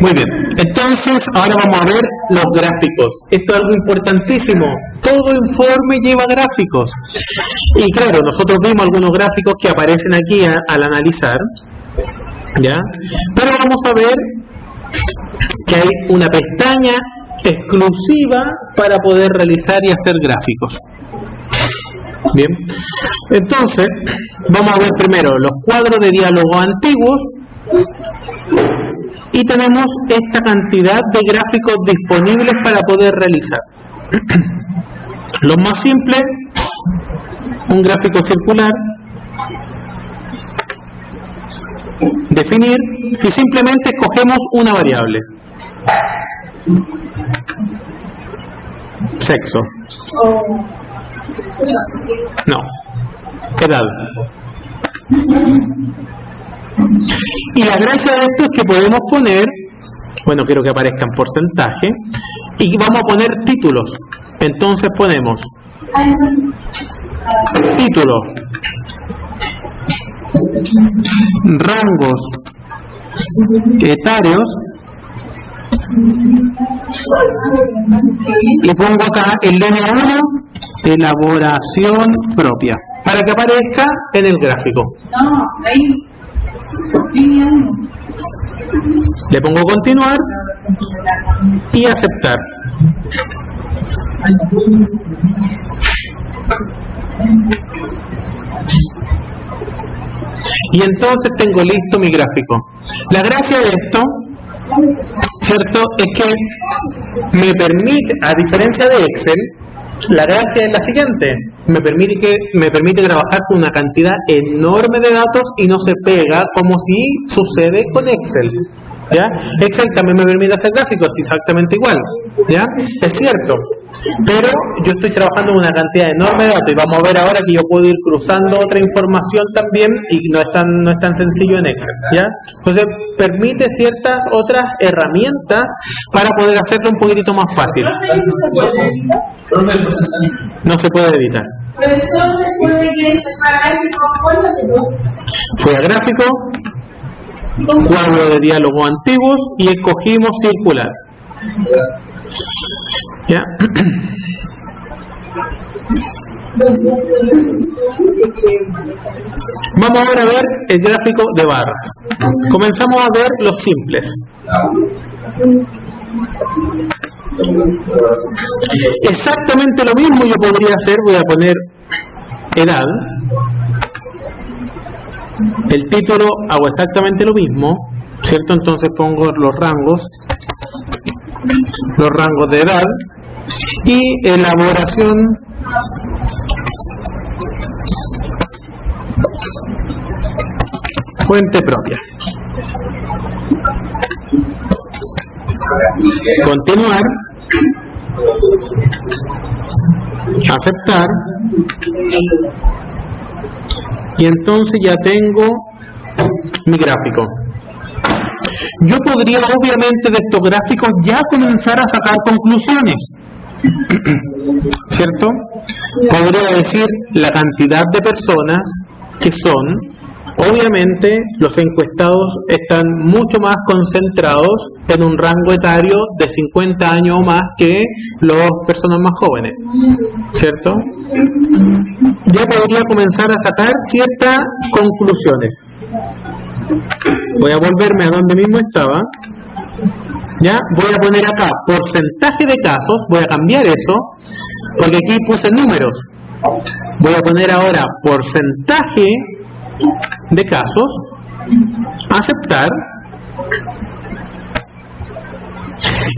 Muy bien, entonces ahora vamos a ver los gráficos. Esto es algo importantísimo. Todo informe lleva gráficos. Y claro, nosotros vimos algunos gráficos que aparecen aquí al analizar, ¿ya? Pero vamos a ver que hay una pestaña exclusiva para poder realizar y hacer gráficos. Bien, entonces vamos a ver primero los cuadros de diálogo antiguos y tenemos esta cantidad de gráficos disponibles para poder realizar. Los más simples, un gráfico circular, definir y simplemente escogemos una variable. Sexo. No. Edad. Y la gracia de esto es que podemos poner, bueno, quiero que aparezca en porcentaje, y vamos a poner títulos. Entonces ponemos título, rangos etarios, y pongo acá el DN1, elaboración propia, para que aparezca en el gráfico. Le pongo continuar y aceptar. Y entonces tengo listo mi gráfico. La gracia de esto, ¿cierto?, es que me permite, a diferencia de Excel, la gracia es la siguiente: me permite trabajar con una cantidad enorme de datos y no se pega como si sucede con Excel, ¿ya? Excel también me permite hacer gráficos exactamente igual, ¿ya? Es cierto, pero yo estoy trabajando con una cantidad enorme de datos y vamos a ver ahora que yo puedo ir cruzando otra información también y no es tan sencillo en Excel, ¿ya? Entonces permite ciertas otras herramientas para poder hacerlo un poquitito más fácil. No se puede editar. Profesor, después de que se fue a gráfico, ¿cuál fue a gráfico? Cuadro de diálogo antiguos y escogimos circular. ¿Ya? Vamos ahora a ver el gráfico de barras. Comenzamos a ver los simples. Exactamente lo mismo yo podría hacer, voy a poner edad. El título hago exactamente lo mismo, ¿cierto? Entonces pongo los rangos de edad y elaboración fuente propia. Continuar, aceptar, y entonces ya tengo mi gráfico. Yo podría obviamente de estos gráficos ya comenzar a sacar conclusiones, ¿cierto? Podría decir la cantidad de personas que son. Obviamente los encuestados están mucho más concentrados en un rango etario de 50 años o más que las personas más jóvenes, ¿cierto? Ya podría comenzar a sacar ciertas conclusiones. Voy a volverme a donde mismo estaba. Ya, voy a poner acá porcentaje de casos, voy a cambiar eso, porque aquí puse números. Voy a poner ahora porcentaje de casos, aceptar,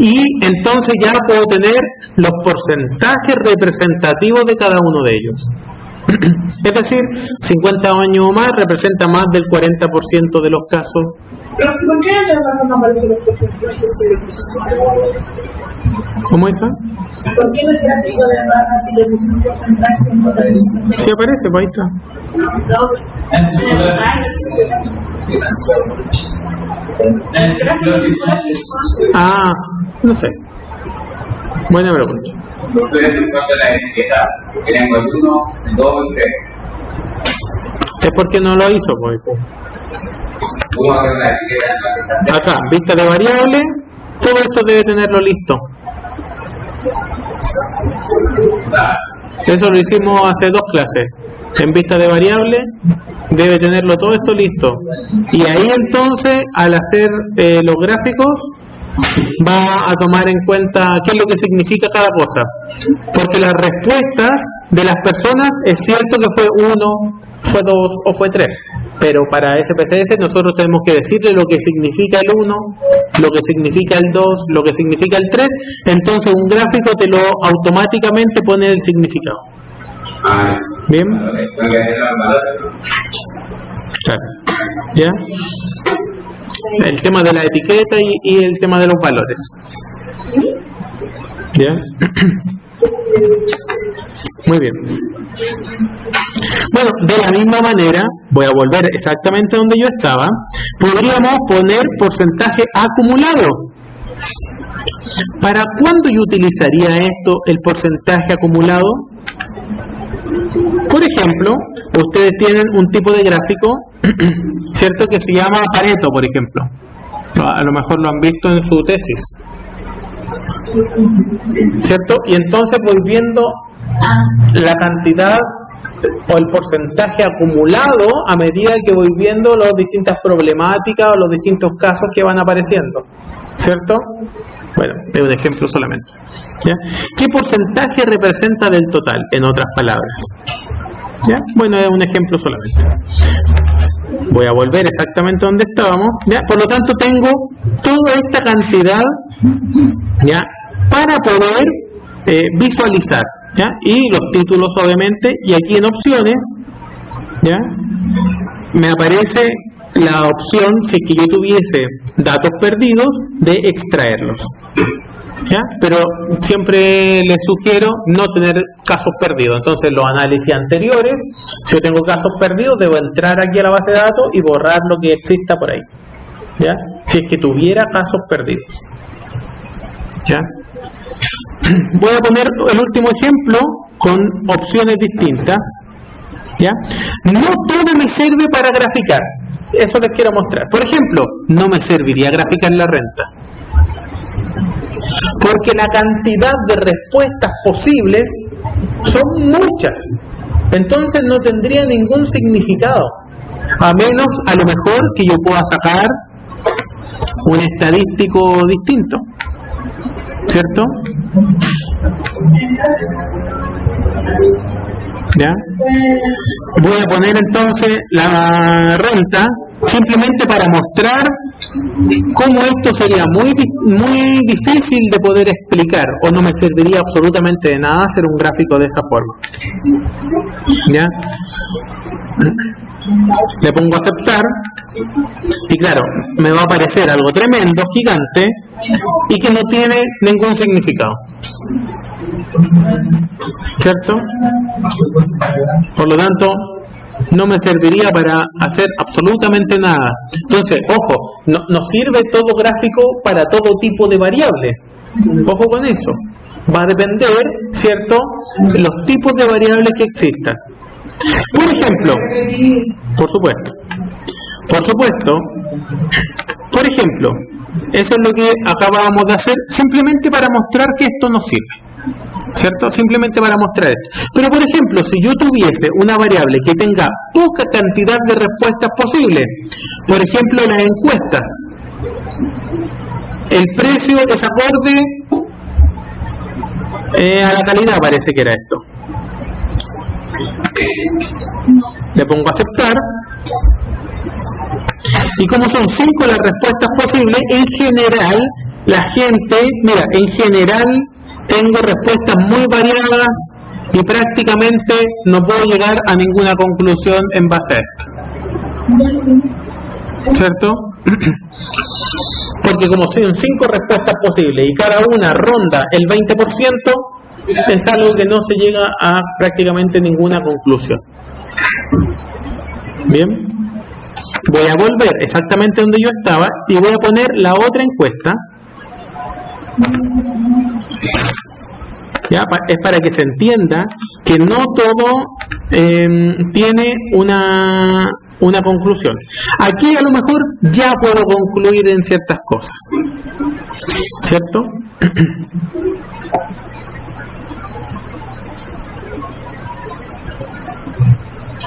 y entonces ya puedo tener los porcentajes representativos de cada uno de ellos. Es decir, 50 años o más representa más del 40% de los casos. ¿Por qué no aparecen los porcentajes si le pusimos? ¿Cómo, hija? ¿Por qué en el gráfico de barra si le pusimos porcentaje no aparece? Sí aparece, pues ahí está. Ah, no sé. Buena pregunta. Es porque no lo hizo, pues. Acá, vista de variable, todo esto debe tenerlo listo. Eso lo hicimos hace 2 clases. En vista de variable debe tenerlo todo esto listo. Y ahí entonces, al hacer los gráficos, va a tomar en cuenta qué es lo que significa cada cosa. Porque las respuestas de las personas es cierto que fue 1, fue 2 o fue 3. Pero para SPSS nosotros tenemos que decirle lo que significa el 1, lo que significa el 2, lo que significa el 3. Entonces un gráfico te lo automáticamente pone el significado. ¿Bien? Claro. ¿Ya? El tema de la etiqueta y el tema de los valores. ¿Ya? Muy bien. Bueno, de la misma manera, voy a volver exactamente donde yo estaba, podríamos poner porcentaje acumulado. ¿Para cuándo yo utilizaría esto, el porcentaje acumulado? Por ejemplo, ustedes tienen un tipo de gráfico, ¿cierto?, que se llama Pareto, por ejemplo. A lo mejor lo han visto en su tesis, ¿cierto? Y entonces voy viendo la cantidad o el porcentaje acumulado a medida que voy viendo las distintas problemáticas o los distintos casos que van apareciendo, ¿cierto? Bueno, es un ejemplo solamente, ¿ya? ¿Qué porcentaje representa del total, en otras palabras? ¿Ya? Bueno, es un ejemplo solamente. Voy a volver exactamente donde estábamos, ¿ya? Por lo tanto tengo toda esta cantidad, ¿ya?, para poder visualizar, ¿ya? Y los títulos obviamente, y aquí en opciones, ¿ya?, me aparece la opción, si es que yo tuviese datos perdidos, de extraerlos, ¿ya? Pero siempre les sugiero no tener casos perdidos. Entonces los análisis anteriores, si yo tengo casos perdidos, debo entrar aquí a la base de datos y borrar lo que exista por ahí, ¿ya? Si es que tuviera casos perdidos, ¿ya? Voy a poner el último ejemplo con opciones distintas, ¿ya? No todo me sirve para graficar. Eso les quiero mostrar. Por ejemplo, no me serviría graficar la renta, porque la cantidad de respuestas posibles son muchas. Entonces no tendría ningún significado, a menos a lo mejor que yo pueda sacar un estadístico distinto, ¿cierto? ¿Ya? Voy a poner entonces la renta simplemente para mostrar cómo esto sería muy difícil de poder explicar, o no me serviría absolutamente de nada hacer un gráfico de esa forma, ¿ya? Le pongo aceptar y claro, me va a aparecer algo tremendo, gigante, y que no tiene ningún significado, ¿cierto? Por lo tanto, no me serviría para hacer absolutamente nada. Entonces, ojo, no sirve todo gráfico para todo tipo de variables. Ojo con eso. Va a depender, ¿cierto?, los tipos de variables que existan. Por ejemplo, por ejemplo, eso es lo que acabamos de hacer, simplemente para mostrar que esto no sirve, ¿cierto? Simplemente para mostrar esto. Pero por ejemplo, si yo tuviese una variable que tenga poca cantidad de respuestas posibles, por ejemplo las encuestas, el precio es acorde a la calidad, parece que era esto. Le pongo aceptar, y como son 5 las respuestas posibles, en general la gente, mira, en general tengo respuestas muy variadas y prácticamente no puedo llegar a ninguna conclusión en base a esto, ¿cierto? Porque como son 5 respuestas posibles y cada una ronda el 20%, es algo que no se llega a prácticamente ninguna conclusión. Bien, voy a volver exactamente donde yo estaba y voy a poner la otra encuesta. ¿Ya? Es para que se entienda que no todo tiene una una conclusión. Aquí a lo mejor ya puedo concluir en ciertas cosas, ¿cierto?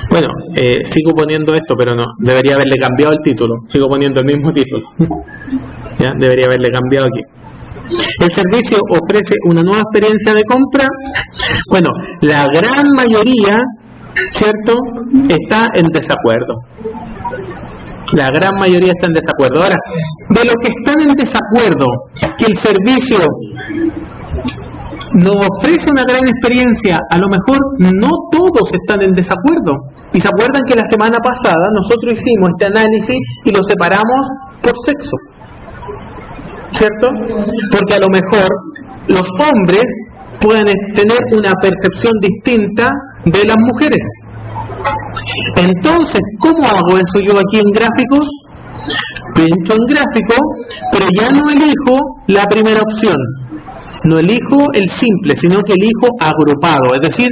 Bueno, sigo poniendo esto, pero no, debería haberle cambiado el título. Sigo poniendo el mismo título. ¿Ya? Debería haberle cambiado aquí. El servicio ofrece una nueva experiencia de compra. Bueno, la gran mayoría, ¿cierto?, está en desacuerdo. La gran mayoría está en desacuerdo. Ahora, de los que están en desacuerdo, que el servicio nos ofrece una gran experiencia, a lo mejor no todos están en desacuerdo. Y se acuerdan que la semana pasada nosotros hicimos este análisis y lo separamos por sexo, ¿cierto? Porque a lo mejor los hombres pueden tener una percepción distinta de las mujeres. Entonces, ¿cómo hago eso yo aquí en gráficos? Pincho en gráfico, pero ya no elijo la primera opción. No elijo el simple, sino que elijo agrupado. Es decir,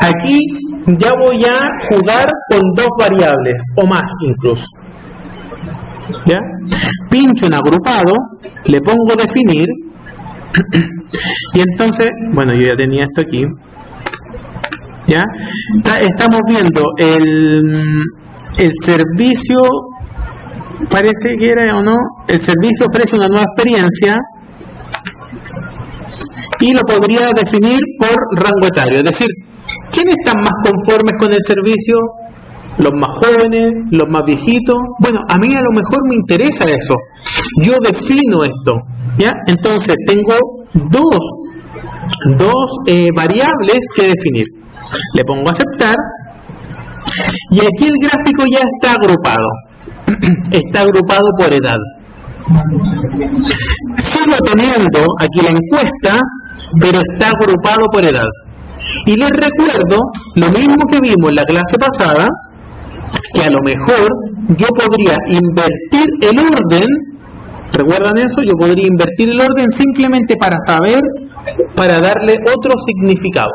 aquí ya voy a jugar con dos variables, o más incluso. ¿Ya? Pincho en agrupado, le pongo definir, y entonces, bueno, yo ya tenía esto aquí. ¿Ya? Estamos viendo el servicio, parece que era o no, el servicio ofrece una nueva experiencia y lo podría definir por rango etario, es decir, ¿quiénes están más conformes con el servicio? ¿Los más jóvenes? ¿Los más viejitos? Bueno, a mí a lo mejor me interesa eso, yo defino esto, ¿ya? Entonces tengo dos variables que definir. Le pongo aceptar y aquí el gráfico ya está agrupado. Está agrupado por edad. Sigo teniendo aquí la encuesta, pero está agrupado por edad. Y les recuerdo lo mismo que vimos en la clase pasada, que a lo mejor yo podría invertir el orden. ¿Recuerdan eso? Yo podría invertir el orden simplemente para saber, para darle otro significado.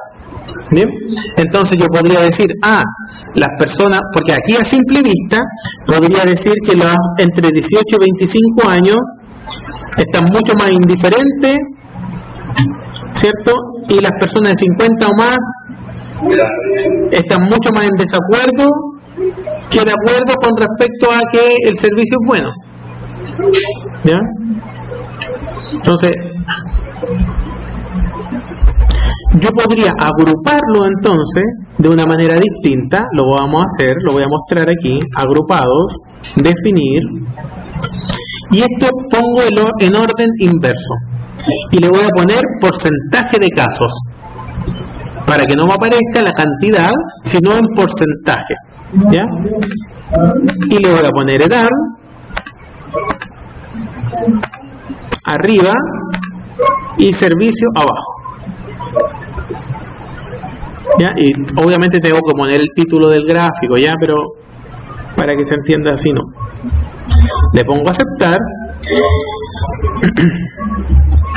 ¿Bien? Entonces yo podría decir, las personas, porque aquí a simple vista podría decir que las entre 18 y 25 años están mucho más indiferentes, ¿cierto? Y las personas de 50 o más están mucho más en desacuerdo que de acuerdo con respecto a que el servicio es bueno. ¿Ya? Entonces yo podría agruparlo entonces de una manera distinta. Lo vamos a hacer, lo voy a mostrar aquí, agrupados, definir, y esto pongo en orden inverso y le voy a poner porcentaje de casos para que no me aparezca la cantidad sino en porcentaje, ¿ya? Y le voy a poner edad arriba y servicio abajo. ¿Ya? Y obviamente tengo que poner el título del gráfico, ya, pero para que se entienda así no. Le pongo aceptar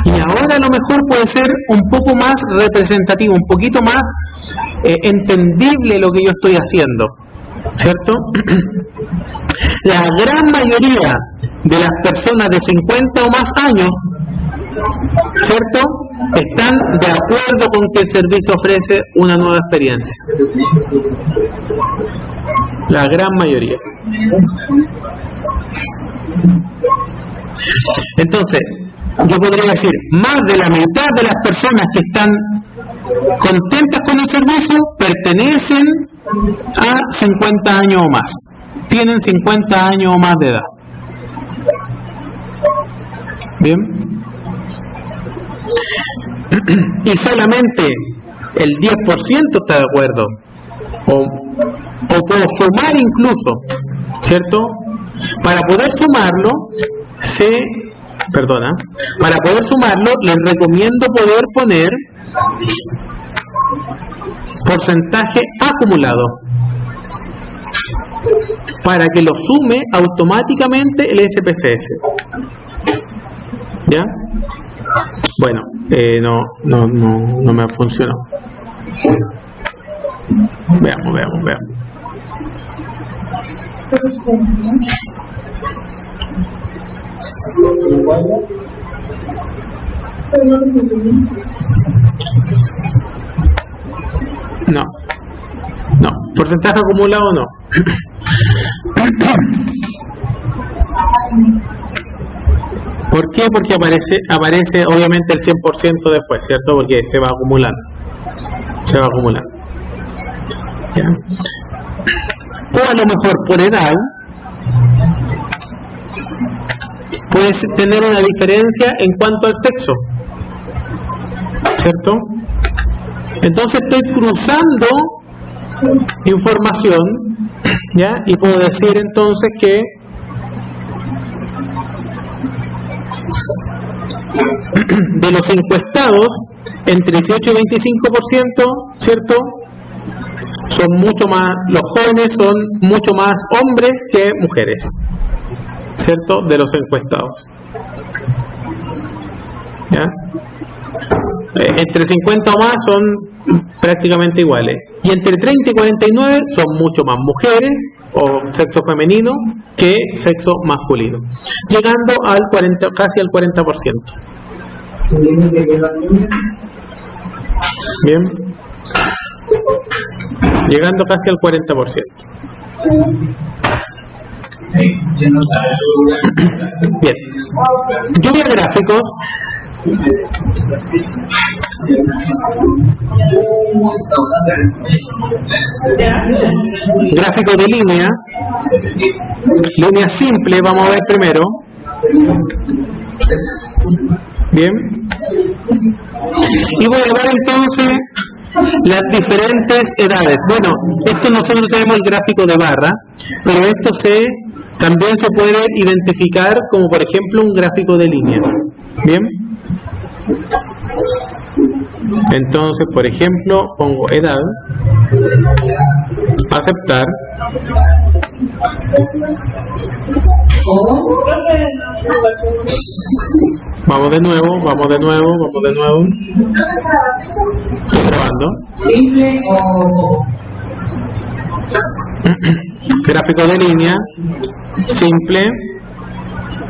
y ahora a lo mejor puede ser un poco más representativo, un poquito más entendible lo que yo estoy haciendo, ¿cierto? La gran mayoría de las personas de 50 o más años, ¿cierto?, están de acuerdo con que el servicio ofrece una nueva experiencia. La gran mayoría. Entonces, yo podría decir, más de la mitad de las personas que están contentas con el servicio pertenecen a 50 años o más. Tienen 50 años o más de edad. Bien. Y solamente el 10% está de acuerdo, o puedo sumar incluso, ¿cierto? Para poder sumarlo les recomiendo poder poner porcentaje acumulado para que lo sume automáticamente el SPSS. ¿Ya? Bueno, no me funcionó. Veamos. No. No. Porcentaje acumulado no. ¿Por qué? Porque aparece obviamente el 100% después, ¿cierto? Porque se va acumulando. Se va acumulando. ¿Ya? O a lo mejor por edad puedes tener una diferencia en cuanto al sexo, ¿cierto? Entonces estoy cruzando información, ¿ya? Y puedo decir entonces que de los encuestados entre 18 y 25%, ¿cierto? Son mucho más, los jóvenes son mucho más hombres que mujeres, ¿cierto? De los encuestados, ¿ya? Entre 50 o más son prácticamente iguales, y entre 30 y 49 son mucho más mujeres o sexo femenino que sexo masculino, llegando al 40, casi al 40%. Bien, llegando casi al 40%. Bien, lluvia de gráficos. Gráfico de línea simple, vamos a ver primero. Bien, y voy a ver entonces las diferentes edades. Bueno, esto nosotros tenemos el gráfico de barra, pero esto también se puede identificar como, por ejemplo, un gráfico de línea. Bien, entonces, por ejemplo, pongo edad, aceptar. Vamos de nuevo. Estoy grabando. ¿Simple o...? Gráfico de línea, simple.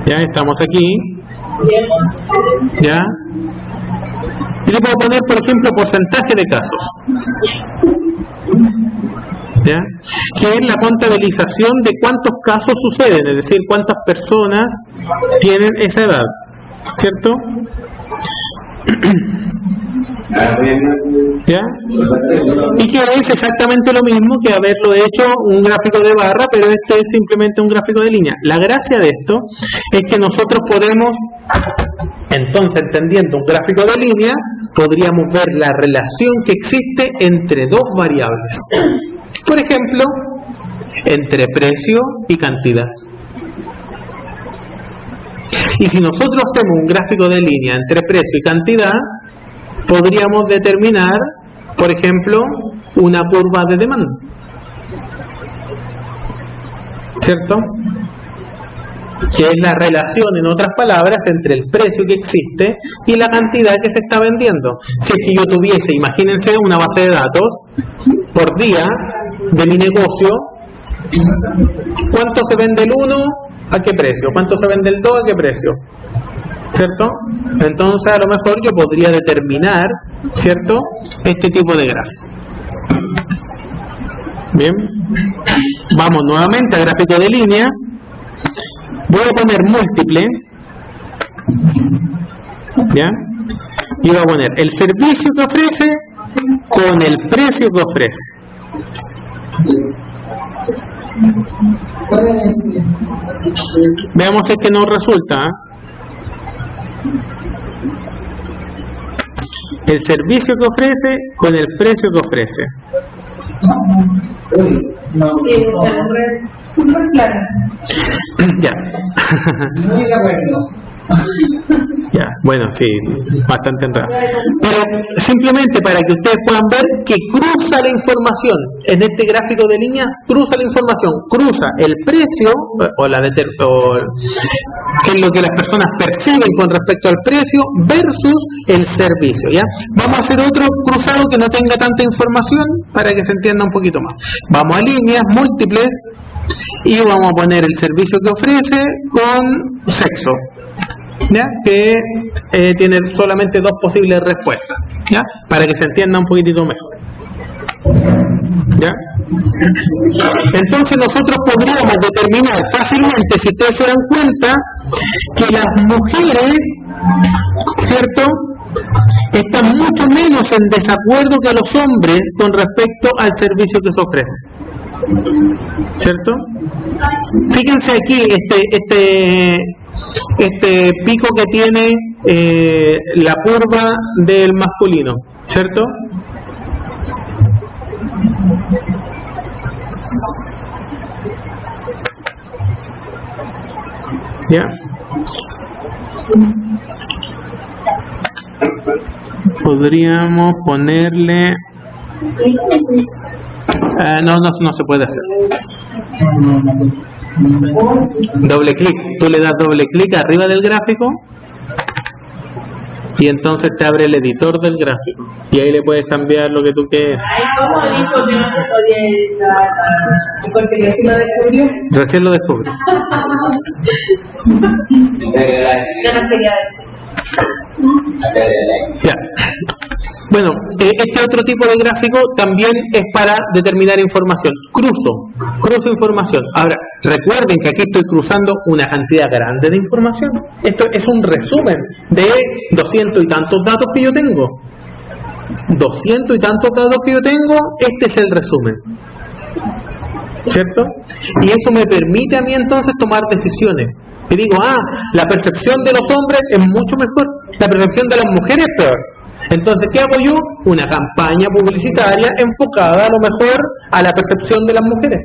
Ya estamos aquí. Ya. Y le puedo poner, por ejemplo, porcentaje de casos. ¿Ya? Que es la contabilización de cuántos casos suceden, es decir, cuántas personas tienen esa edad, ¿cierto? ¿Ya? Y que es exactamente lo mismo que haberlo hecho un gráfico de barra, pero este es simplemente un gráfico de línea. La gracia de esto es que nosotros podemos, entonces, entendiendo un gráfico de línea, podríamos ver la relación que existe entre dos variables. Por ejemplo, entre precio y cantidad. Y si nosotros hacemos un gráfico de línea entre precio y cantidad, podríamos determinar, por ejemplo, una curva de demanda, ¿cierto? Que es la relación, en otras palabras, entre el precio que existe y la cantidad que se está vendiendo. Si es que yo tuviese, imagínense, una base de datos por día de mi negocio, ¿cuánto se vende el 1? ¿A qué precio? ¿Cuánto se vende el 2? ¿A qué precio? ¿Cierto? Entonces a lo mejor yo podría determinar, ¿cierto?, este tipo de gráfico. Bien, vamos nuevamente al gráfico de línea. Voy a poner múltiple, ¿ya? Y voy a poner el servicio que ofrece con el precio que ofrece. Veamos si es que nos resulta. El servicio que ofrece con el precio que ofrece. Ya. Muy de acuerdo. Ya, bueno, sí, bastante entrada. Pero simplemente para que ustedes puedan ver que cruza la información en este gráfico de líneas, cruza la información, cruza el precio o que es lo que las personas perciben con respecto al precio versus el servicio, ¿ya? Vamos a hacer otro cruzado que no tenga tanta información para que se entienda un poquito más. Vamos a líneas múltiples y vamos a poner el servicio que ofrece con sexo, ¿ya? Que tiene solamente dos posibles respuestas, ¿ya? Para que se entienda un poquitito mejor, ¿ya? Entonces nosotros podríamos determinar fácilmente, si ustedes se dan cuenta, que las mujeres, ¿cierto?, están mucho menos en desacuerdo que los hombres con respecto al servicio que se ofrece, ¿cierto? Fíjense aquí este pico que tiene la curva del masculino, ¿cierto? ¿Ya? Podríamos ponerle... no se puede hacer. Doble clic. Tú le das doble clic arriba del gráfico y entonces te abre el editor del gráfico y ahí le puedes cambiar lo que tú quieras. ¿Cómo dijo que no se podía? Porque recién lo descubrió. Recién lo descubrí. Ya no quería decir. Ya. Bueno, este otro tipo de gráfico también es para determinar información. Cruzo información. Ahora, recuerden que aquí estoy cruzando una cantidad grande de información. Esto es un resumen de 200 y tantos datos que yo tengo. 200 y tantos datos que yo tengo, este es el resumen, ¿cierto? Y eso me permite a mí entonces tomar decisiones. Y digo, la percepción de los hombres es mucho mejor, la percepción de las mujeres es peor. Entonces, ¿qué hago yo? Una campaña publicitaria enfocada a lo mejor a la percepción de las mujeres.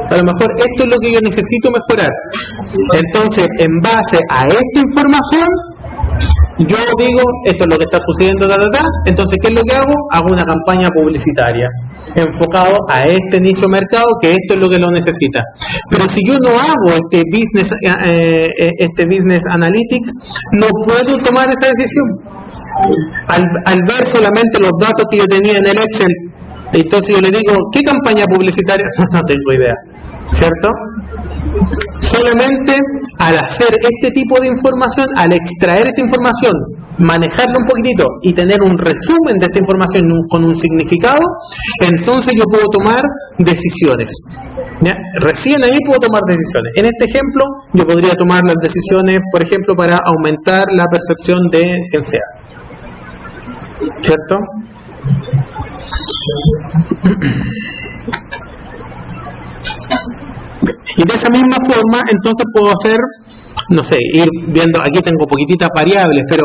A lo mejor esto es lo que yo necesito mejorar. Entonces, en base a esta información, yo digo, esto es lo que está sucediendo, entonces, ¿qué es lo que hago? Hago una campaña publicitaria enfocado a este nicho de mercado, que esto es lo que lo necesita. Pero si yo no hago este business analytics, no puedo tomar esa decisión. Al ver solamente los datos que yo tenía en el Excel, entonces yo le digo, ¿qué campaña publicitaria? No tengo idea, ¿cierto? Solamente al hacer este tipo de información, al extraer esta información, manejarla un poquitito y tener un resumen de esta información con un significado, entonces yo puedo tomar decisiones, ¿ya? Recién ahí puedo tomar decisiones. En este ejemplo, yo podría tomar las decisiones, por ejemplo, para aumentar la percepción de quien sea, ¿cierto? Y de esa misma forma, entonces puedo hacer, no sé, ir viendo, aquí tengo poquititas variables, pero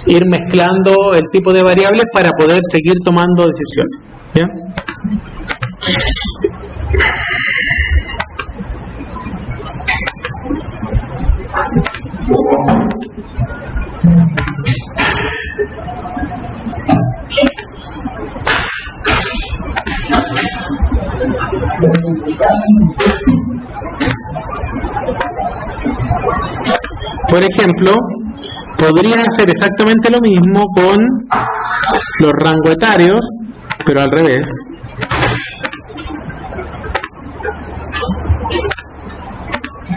ir mezclando el tipo de variables para poder seguir tomando decisiones, ¿ya? Por ejemplo, podría hacer exactamente lo mismo con los rangos etarios, pero al revés.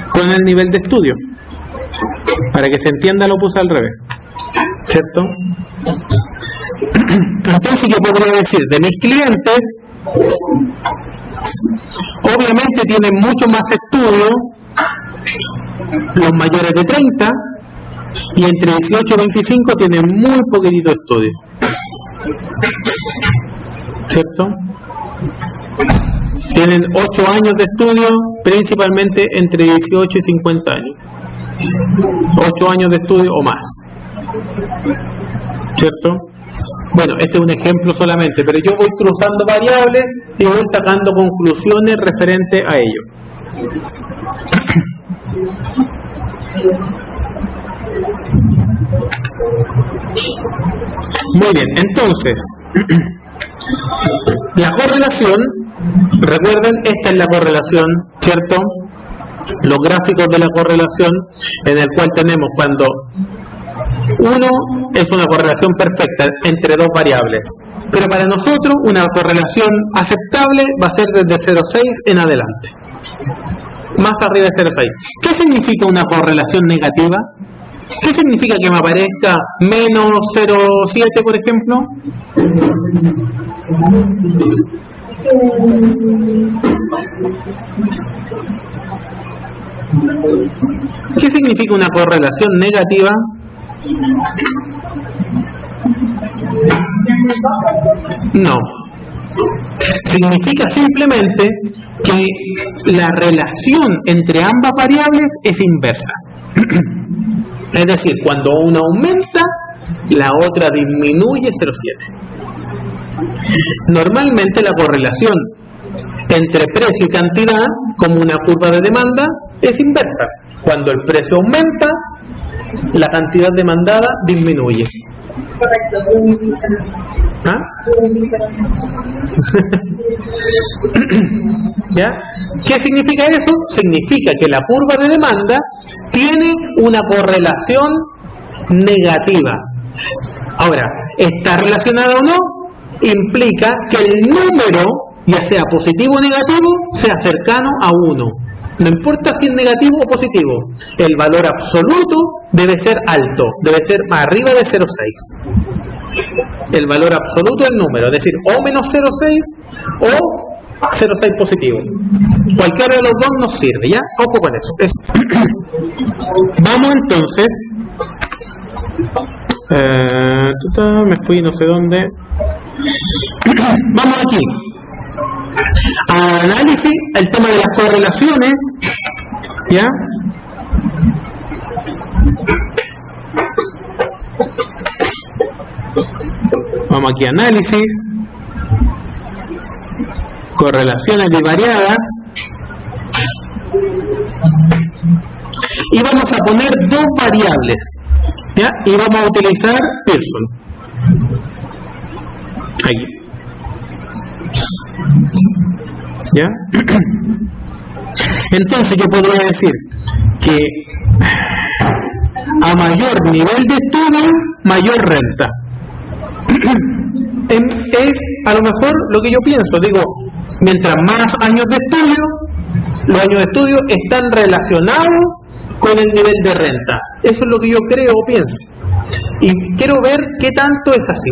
Con el nivel de estudio. Para que se entienda, lo puse al revés, ¿cierto? Entonces yo podría decir, de mis clientes, obviamente tienen mucho más estudio los mayores de 30, y entre 18 y 25 tienen muy poquitito estudio, ¿cierto? Tienen 8 años de estudio, principalmente entre 18 y 50 años. 8 años de estudio o más, ¿cierto? Bueno, este es un ejemplo solamente, pero yo voy cruzando variables y voy sacando conclusiones referentes a ello. Muy bien, entonces, la correlación, recuerden, esta es la correlación, ¿cierto? Los gráficos de la correlación, en el cual tenemos cuando Uno es una correlación perfecta entre dos variables, pero para nosotros una correlación aceptable va a ser desde 0,6 en adelante, más arriba de 0,6. ¿Qué significa una correlación negativa? ¿Qué significa que me aparezca menos 0,7, por ejemplo? ¿Qué significa una correlación negativa? No. Significa simplemente que la relación entre ambas variables es inversa. Es decir, cuando una aumenta, la otra disminuye 0,7. Normalmente la correlación entre precio y cantidad, como una curva de demanda, es inversa. Cuando el precio aumenta, la cantidad demandada disminuye. Correcto, ¿Ah? ¿Ya? ¿Qué significa eso? Significa que la curva de demanda tiene una correlación negativa. Ahora, ¿está relacionada o no? Implica que el número, ya sea positivo o negativo, sea cercano a 1. No importa si es negativo o positivo, el valor absoluto debe ser alto, debe ser arriba de 0,6. El valor absoluto del número, es decir, o menos 0,6 o 0,6 positivo. Cualquiera de los dos nos sirve, ¿ya? Ojo con eso. Vamos entonces. Me fui no sé dónde. Vamos aquí. Análisis, el tema de las correlaciones, ¿ya? Vamos aquí a análisis, correlaciones bivariadas, y vamos a poner dos variables, ¿ya? Y vamos a utilizar Pearson. Aquí. ¿Ya? Entonces yo podría decir que a mayor nivel de estudio, mayor renta. Es a lo mejor lo que yo pienso. Digo, mientras más años de estudio, los años de estudio están relacionados con el nivel de renta. Eso es lo que yo creo o pienso. Y quiero ver qué tanto es así.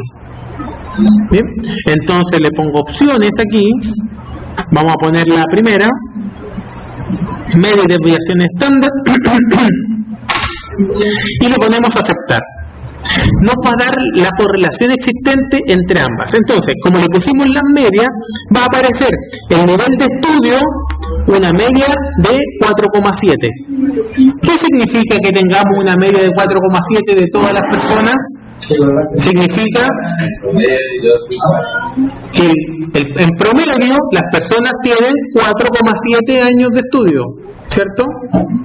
Bien, entonces le pongo opciones aquí. Vamos a poner la primera, media de desviación estándar, y le ponemos aceptar. Nos va a dar la correlación existente entre ambas. Entonces, como le pusimos las medias, va a aparecer el nivel de estudio, una media de 4,7. ¿Qué significa que tengamos una media de 4,7 de todas las personas? Significa que en promedio las personas tienen 4,7 años de estudio, ¿cierto?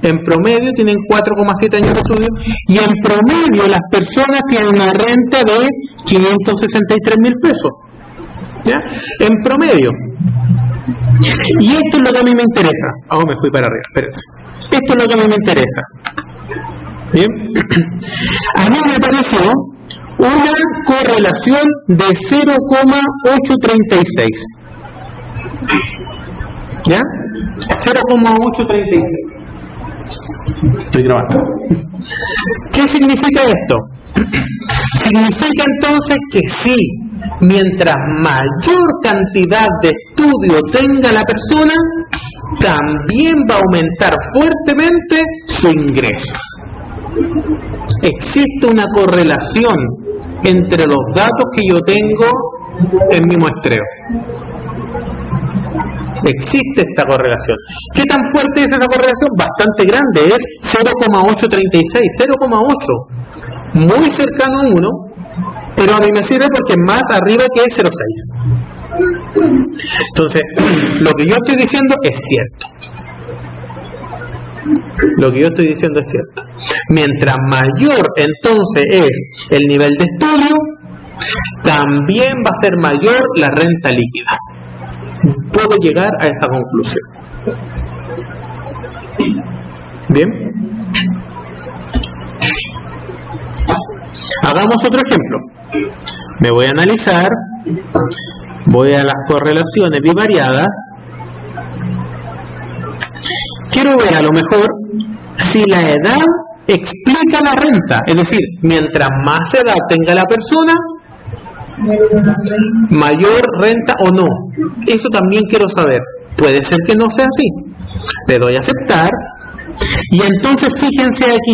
En promedio tienen 4,7 años de estudio, y en promedio las personas tienen una renta de 563.000 pesos, ¿ya? En promedio. Y esto es lo que a mí me interesa. Me fui para arriba, espérense. Esto es lo que a mí me interesa. Bien. A mí me pareció una correlación de 0,836. ¿Ya? 0,836. Estoy grabando. ¿Qué significa esto? Significa entonces que sí, mientras mayor cantidad de estudio tenga la persona, también va a aumentar fuertemente su ingreso. Existe una correlación entre los datos que yo tengo en mi muestreo. Existe esta correlación. ¿Qué tan fuerte es esa correlación? Bastante grande, es 0,836, 0,8. Muy cercano a 1, pero a mí me sirve porque es más arriba que 0,6. Entonces, lo que yo estoy diciendo es cierto. Lo que yo estoy diciendo es cierto. Mientras mayor entonces es el nivel de estudio, también va a ser mayor la renta líquida. Puedo llegar a esa conclusión. Bien. Hagamos otro ejemplo. Me voy a analizar, voy a las correlaciones bivariadas. Quiero ver a lo mejor si la edad explica la renta, es decir, mientras más edad tenga la persona, mayor renta o no. Eso también quiero saber. Puede ser que no sea así. Le doy a aceptar y entonces fíjense aquí.